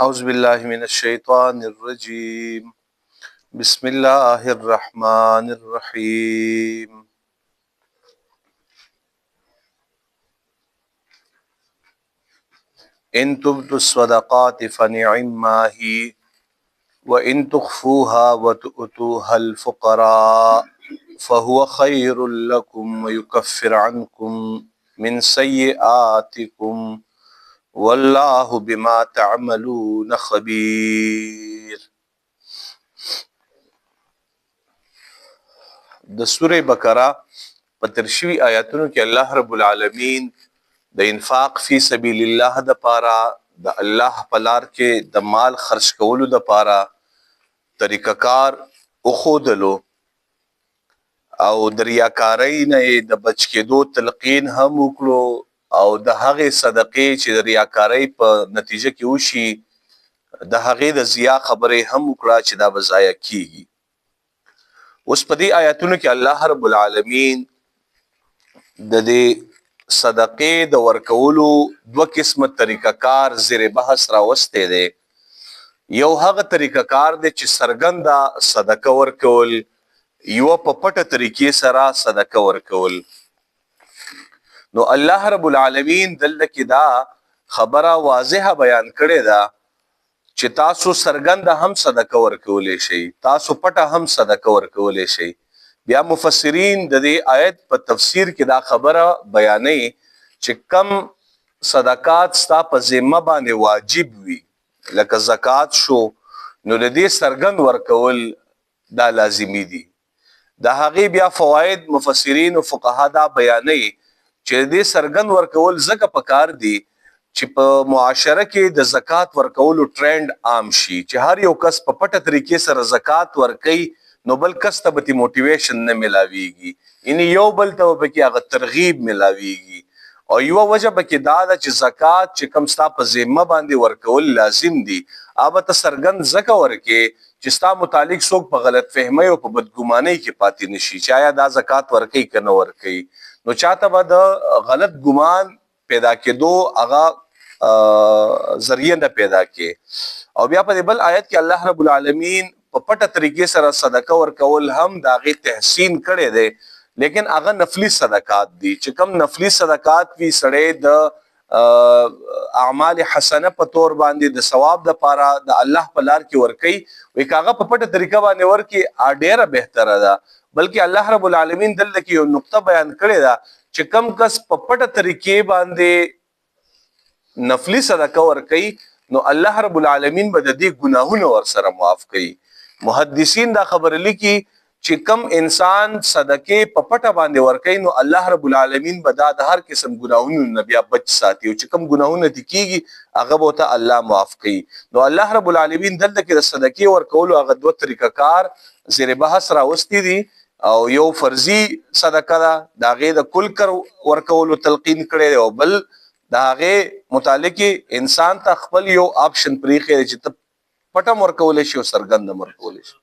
औज़ुबिल्लाहि मिनश्शैतानिर्रजीम। बिस्मिल्लाहिर्रहमानिर्रहीम। इन तुब्दुस्सदक़ाति फ़निअम्मा ही व इन तुख़्फ़ूहा व तु'तूहल फ़ुक़रा फ़हुव ख़ैरुल लकुम व युकफ़्फ़िर अन्कुम मिन सय्यिआतिकुम वल्लाहु बिमा तअमलून ख़बीर। द सूरह बकरा په ترشوي آیاتونو کې الله رب العالمین د انفاق فی سبیلله د پاره د الله په لار کې د مال خرج کولو د پاره طریقه کار او خودلو او د ریاکاری نه د بچ کېدو تلقین هم وکړو او د هغې صدقې چې د ریاکاری په نتیجه کې وشي د هغې د ضیا خبرې هم وکړه چې دا به ضایع کیږي. اوس په دې آیاتونو کې الله رب العالمین د دې صدقې د ورکولو دوه قسمه طریقه کار زیر بحث راوستی دی. یو هغه طریقه کار دی چې څرګنده صدقه ورکول، یو په پټه طریقې سره صدقه ورکول. نو الله رب العالمین دلته کې دا خبره واضحه بیان کړې ده چې تاسو څرګنده هم صدقه ورکولی شئ، تاسو پټه هم صدقه ورکولی شئ. بیا مفسرین د دې آیت په تفسیر کې دا خبره بیانوي چې کم صدقات ستا په ذمه باندې واجب وي لکه زکات شو نو د دې څرګند ورکول دا لازمي دي. د هغې بیا فواید مفسرین او فقها دا بیانوي چې د دې څرګند ورکول ځکه پکار دي چې په معاشره کې د زکات ورکولو ټرند عام شي چې هر یو کس په پټه طریقې سره زکات ورکوي نو بل کس ته به موټیویشن نه ملاویږي، یعنی یو بل ته به کې هغه ترغیب ملاویږي. او یو وجه به کې دا ده چې زکات چې کم ستا په ذمه باندې ورکول لازم دي هغه ته څرګند ځکه ورکې چې ستا متعلق څوک په غلط فهمۍ او په بدګمانۍ کې پاتې نشي چې آیا دا زکات ورکوي که نه ورکوي. نو چاته به د غلط ګمان پیدا کېدو هغه ذریعه نه پیدا کې. او بیا په بل آیت کې الله رب العالمین په پټه طریقې سره صدقه ورکول هم د هغې تحسین کړی دی، لیکن هغه نفلي صدقات دي چې کم نفلي صدقات وي سړی د اعمال حسنه په طور باندې د ثواب د پاره د الله په لار کې ورکوي وایي که هغه په پټه طریقه باندې ورکړي ډیره بهتره ده. بلکې الله رب العالمین دلته کې یو نقطه بیان کړې ده چې کم کس په پټه طریقې باندې نفلي صدقه ورکوي نو الله رب العالمین به د دې ګناهونه ورسره معاف کوي. محدثین دا خبره لیکي چې کم انسان صدقې په پټه باندې ورکوي نو الله رب العالمین به دا د هر قسم ګناهونو نه بیا بچ ساتي او چې کم ګناهونه دې کیږي هغه به ورته الله معاف کوي. نو الله رب العالمین دلته کې د صدقې ورکولو هغه دوه طریقه کار زیر بحث راوستی دي. او یو فرضي صدقه ده د هغې د کل ورکولو تلقین کړی دی او بل د هغې متعلق انسان ته خپل یو آپشن پرېښی دی چې ته پټم ورکولی شي او څرګند هم ورکولی شي.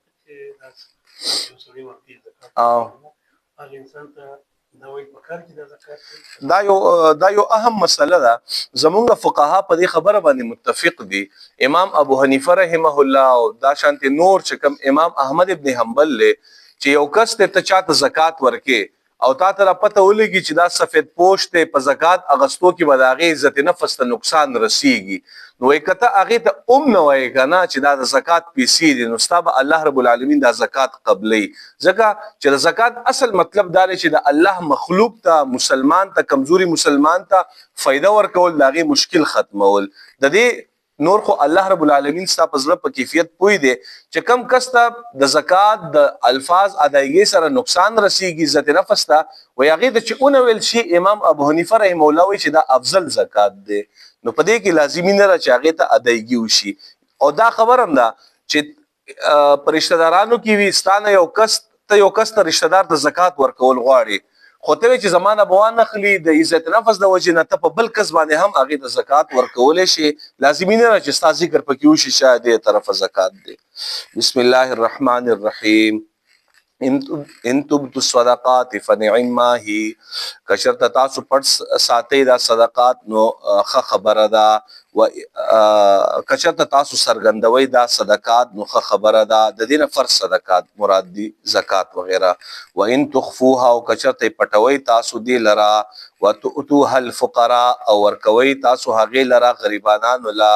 دا یو اهم مسله ده. زمونږ فقها په دې خبره باندې متفق دي. امام ابو حنیفه رحمه الله او دا شانتې نور چې کوم امام احمد ابن حنبل دی چې یو کس ته چاته زکات ورکې او تا ته را پته ولګي چې دا سفید پوش دی په زکات اغستو کې به د هغې عزت نفس ته نقصان رسیږي نو وایي که ته هغې ته نه وایې که نه چې دا د زکات پیسې دي نو ستا به الله رب العالمین دا زکات قبلوي. ځکه چې د زکات اصل مطلب دا دی چې د الله مخلوق ته مسلمان ته کمزوري مسلمان ته فایده ورکول د هغې مشکل ختمول. د دې نور خو الله رب العالمین ستا په زړه په کیفیت پوی دی چې کم کس ته د زکات د الفاظ ادایګۍ سره نقصان رسیږي عزت نفس ته وایي هغې ته چې ونویل شي امام ابو حنیفه رحمه الله وایي چې دا افضل زکات دی. نو په دې کې لازمي نه ده چې هغې ته ادایګي وشي. او دا خبر هم ده چې په رشته دارانو کې وي ستا نه یو کس ته رشته دار ته زکات ورکول غواړي خو ته چې زمانه به وانخلي د عزت نفس د وجې نه ته په بل کس باندې هم هغې ته زکات ورکولی شي. لازمي نه ده چې ستا ذکر پکې وشي شاید دې طرفه زکات دی. بسم الله الرحمن الرحیم. ان تبدو الصدقات فنعما هي کشرته تاسو پټ ساتئ دا صدقات نو ښه خبره ده. و کچرته تاسو سرګندوي دا صدقات نو خبره ده د دینه فرض صدقات مراد دي زکات وغیرہ و ان تخفوها او کچرته پټوي تاسو دی لرا وتؤتوها الفقراء او ورکوي تاسو هغه لرا غریبانو لا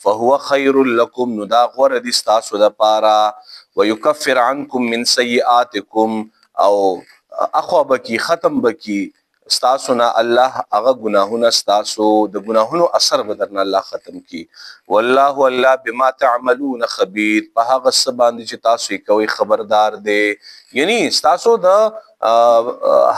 فهو خير لكم نو دا غوره دي تاسو د پاره ويكفر عنكم من سيئاتكم او اخو بکی ختم بکی ستاسو نه الله هغه گناهونه ستاسو د گناهونو اثر بدرنه الله ختم کی والله الله بما تعملون خبير په هغه څه باندې چې تاسو کوي خبردار دی یعنی ستاسو د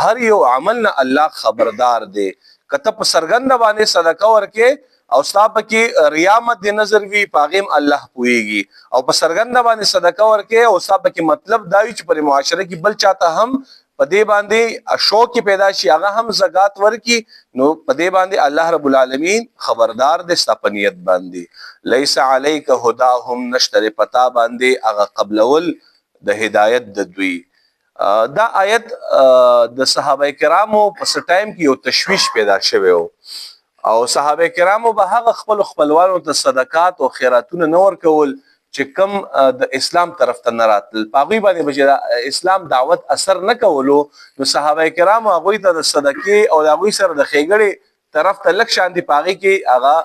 هر یو عمل نه الله خبردار دی کته په سرګند باندې صدقه ورکه او ستا پکې ریا مد نظر وی پاغم الله پويږي او په سرګند باندې صدقه ورکه او ستا پکې مطلب دا وي چې پر معاشره کې بل چاته هم پدې باندې شوق پیدا شي هغه هم زکات ورکی نو پدې باندې الله رب العالمین خبردار دې ستپنیت باندې ليس عليك هداهم نشتر پتا باندې هغه قبلول د هدایت د دوی دا آیت د صحابه کرامو په ټایم کې یو تشویش پیدا شوی او صحابه کرامو به هغه خپلوانو ته صدقات او خیراتونه نور کول چې کم د اسلام طرف ته نه راتل پاغوی باندې بچ اسلام دعوت اثر نه کولو نو صحابه کرام هغه ته د صدقې او هغه سره د خېګړې طرف ته لک شان دي پاغي کې هغه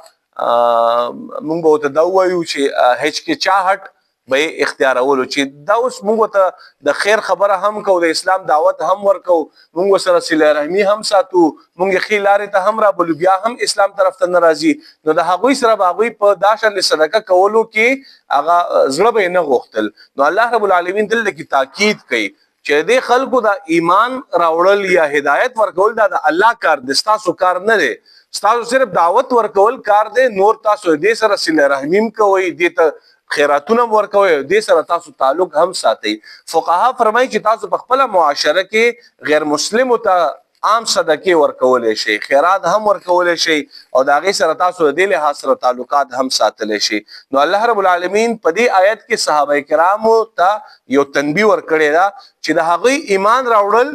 مونږ به ته دا وایو چې هیڅ کې چاهټ به اختیارولو چې دا اوس موږ ته د خیر خبره هم کو د اسلام دعوت هم ورکو موږ سره صله رحمی هم ساتو موږ خیلاره ته هم را بل بیا هم اسلام طرف ته ناراضي نو د هغوی سره باغوی په داشن صدقه کولو کې هغه زړه به نه غوښتل نو الله رب العالمین دلته کې تاکید کوي چې د خلکو د ایمان راوړل یا هدایت ورکول دا د الله کار د تاسو کار نه دی تاسو صرف دعوت ورکول کار دی نور تاسو دې سره صله رحمیم کوي دې ته خیراتونه ورکوي دې سره تاسو تعلق هم ساتي فقها فرمایي چې تاسو په خپل معاشره کې غیر مسلم ته عام صدقه ورکول شي خیرات هم ورکول شي او دا غي سره تاسو د له حاصل تعلقات هم ساتل شي نو الله رب العالمین په دې آیت کې صحابه کرامو ته یو تنبیه ورکړی دا چې د هغه ایمان راوړل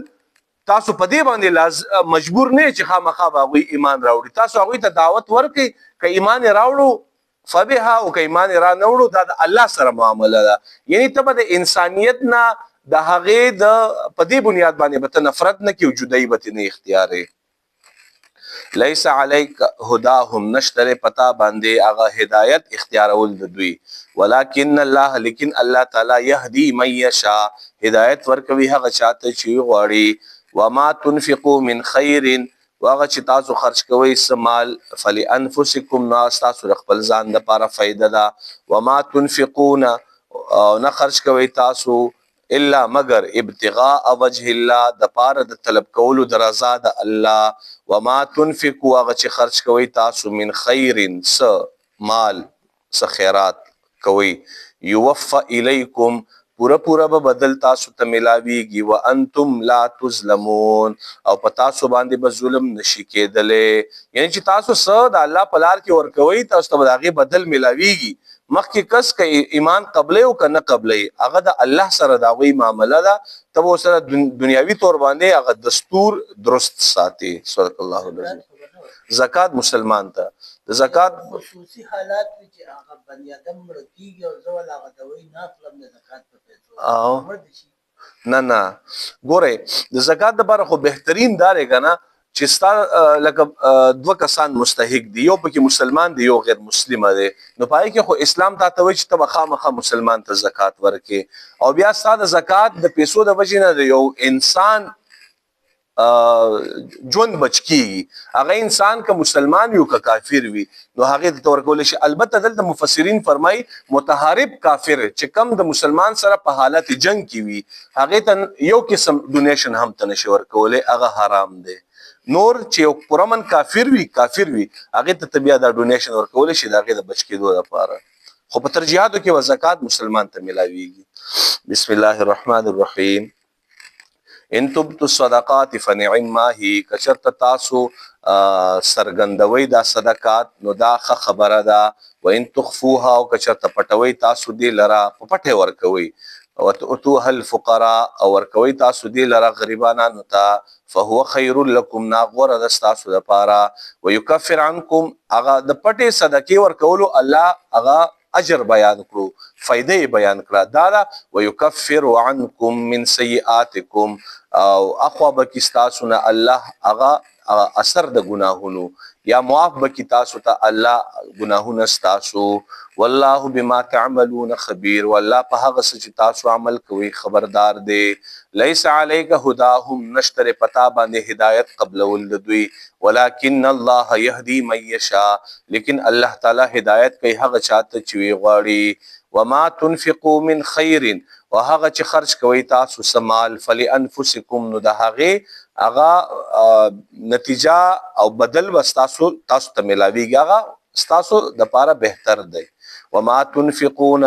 تاسو په دې باندې مجبور نه چې خامخا هغه ایمان راوړي تاسو هغه ته دعوت ورکړي ک ایمان راوړو فبها او کایمان را نوړو دا د الله سره معامله ده یعنی ته د انسانیت نه د هغه د پدی بنیاد باندې به نفرت نه کی وجودي به نه اختیارې ليس عليك هداهم نشتر پتا باندې هغه هدایت اختیارول د دوی ولکن الله لیکن الله تعالی يهدي من يشاء هدایت ورکوي هغه چاته چې غواړي وما تنفقوا من خير واغه چې تاسو خرج کوئ سمال فلانفسکم ناس تاسو خپل ځان د لپاره فائدہ ده وما تنفقون نه خرج کوئ تاسو الا مگر ابتغاء وجه الله د پاره د طلب کولو د رضا د الله وما تنفقوا واغه چې خرج کوئ تاسو من خیر س مال س خیرات کوئ یوفى الیکم پورا به بدل تاسو ته ملاویږي وانتم لا تظلمون او پتا سو باندې به ظلم نشي کېدلې یعنی چې تاسو سره د الله په لار کې ورکوي تاسو ته دغه بدل ملاویږي مخکې کس کې ایمان قبلې او کنه قبلې هغه د الله سره دا وی معاملہ ده تب سره دنیاوی تور باندې هغه دستور درست ساتي صلی الله علیه وسلم زکات مسلمان ته د زکات خصوصي حالات چې هغه بنی ادم مرتیږي او زول هغه دوی نه خپل د زکات په پیسو نه ګوره د زکات لپاره خو بهترین داري کنه چې ستا لکه دوه کسان مستحق دي یو پکې مسلمان دی یو غیر مسلمان دی نو پای کې خو اسلام ته توي چې تبه خامخه مسلمان ته زکات ورکې او بیا ستا د زکات د پیسو د وجې نه یو انسان جون بچکی هغه انسان که مسلمان یو که کافر وي نو هغه ته ورکول شي البته دلته مفسرین فرمای متحارب کافر چې کم د مسلمان سره په حالت جنگ کې وي هغه ته یو قسم ډونیشن هم ته نشي ورکول هغه حرام دی نور چې پرمن کافر وي هغه ته بیا دا ډونیشن ورکول شي هغه د بچ کېدو لپاره خو په ترجیحاتو کې زکات مسلمان ته ملاويږي بسم الله الرحمن الرحیم ان تبتو الصدقات فنعم هي کچرت تاسو سرګندوي دا صدقات نو دا خبره ده و ان تخفوها او کچرت پټوي تاسو دی لرا پټه ورکوي وتؤتوها الفقراء او ورکوي تاسو دی لره غریبانو ته فهو خير لكم ناغور د تاسو لپاره ويكفر عنكم اغه د پټي صدقې ورکولو الله اغه اجر بیان کړو فائدې بیان کړه دا ويكفر عنكم من سيئاتكم او اخوا بکی تاسو نه الله اغه اثر د گناهونو یا معاف بکی تاسو ته الله گناهونه تاسو والله بما تعملون خبير والله په هغه څه چې تاسو عمل کوي خبردار دی ليس عليك هداهم نشتر پتا باندې هدایت قبل ولدوی ولكن الله يهدي من يشاء لیکن الله تعالی هدایت کوي هغه چاته چې وی غواړي وما تنفقوا من خير وهغه چې خرج کوي تاسو سمال فلانفسکم نو د هغه اغا نتیجه او بدل وستاسو تاسو ته ملاویږي هغه تاسو د پاره بهتر دی وما تنفقون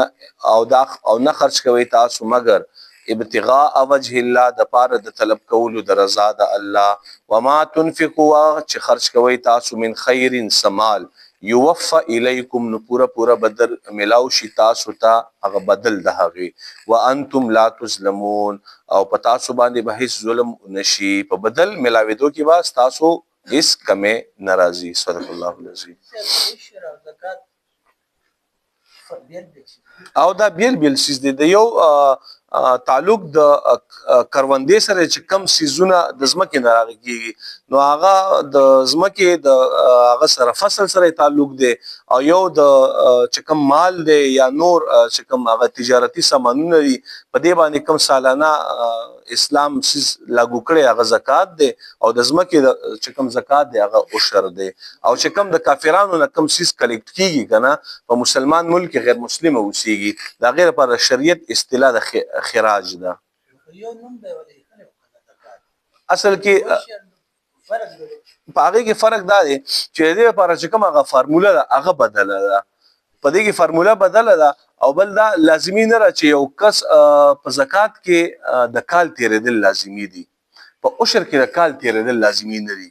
او نه خرج کوي تاسو مگر ابتغاء وجه الله د پاره د طلب کولو د رضا د الله وما تنفقوا چې خرج کوي تاسو من خیر سمال يوفى اليكم نو پورا بدل ملاو شي تاسو ته هغه بدل د هغه وانتم لا تظلمون او پتا سو باندې به هیڅ ظلم نشي په بدل ملاویدو کې با تاسو هیڅ کمه ناراضي صدق الله العظیم او دا بیل سیز دی د یو تعلق د کروندې سره چې کم سیزونه د زمکه نه راغلي نو هغه د زمکه د هغه سره فصل سره تعلق دی او یو د چې کم مال دی یا نور چې کم هغه تجارتی سامانونه دي په دې باندې کم سالانه اسلام سیز لاګو کړي هغه زکات دی او د زمکه چې کم زکات دی هغه عشر دی او چې کم د کافرانو نه کم سیز کلیکټ کیږي کنه په مسلمان ملک غیر مسلم اوسېږي دا غیر پر شریعت اصطلاح د خراج ده اصل کې پاره کې فرق دا دی چې دې لپاره چې کوم هغه فارموله هغه بدله ده په دې کې فارموله بدله ده او بل دا لازمي نه را چې یو کس په زکات کې د کال تیرېدل لازمي دي په عشر کې د کال تیرېدل لازمي نه دي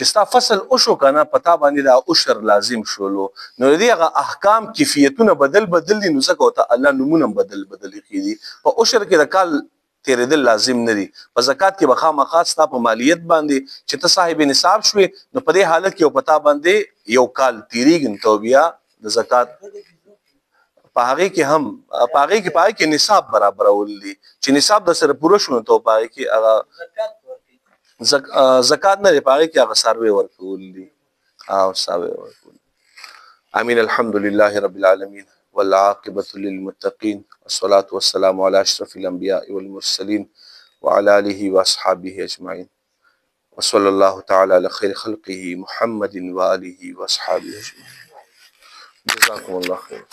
چې ستا فصل او شو کنه پتا باندې دا عشر لازم شولو نو دې هغه احکام کیفیتونه بدل دي نو څه کوته الله نمونه بدل کیدي په عشر کې د کال تیرېدل لازم نه دي په زکات کې بخا مخاص تا په مالیت باندې چې ته صاحب نصاب شوي نو په دې حالت کې او پتا باندې یو کال تیریږي تو بیا د زکات پاغي کې پاغي کې نصاب برابر ولدي چې نصاب د سره پوره شونه تو پاغي کې هغه زکات نه پاره کې هغه سروي ورکول دي او سروي ورکول امين الحمد لله رب العالمين والعاقبة للمتقين والصلاة والسلام على أشرف الأنبياء والمرسلين وعلى آله وأصحابه أجمعين وصلى الله تعالى على خير خلقه محمد وآله وأصحابه أجمعين جزاكم الله خير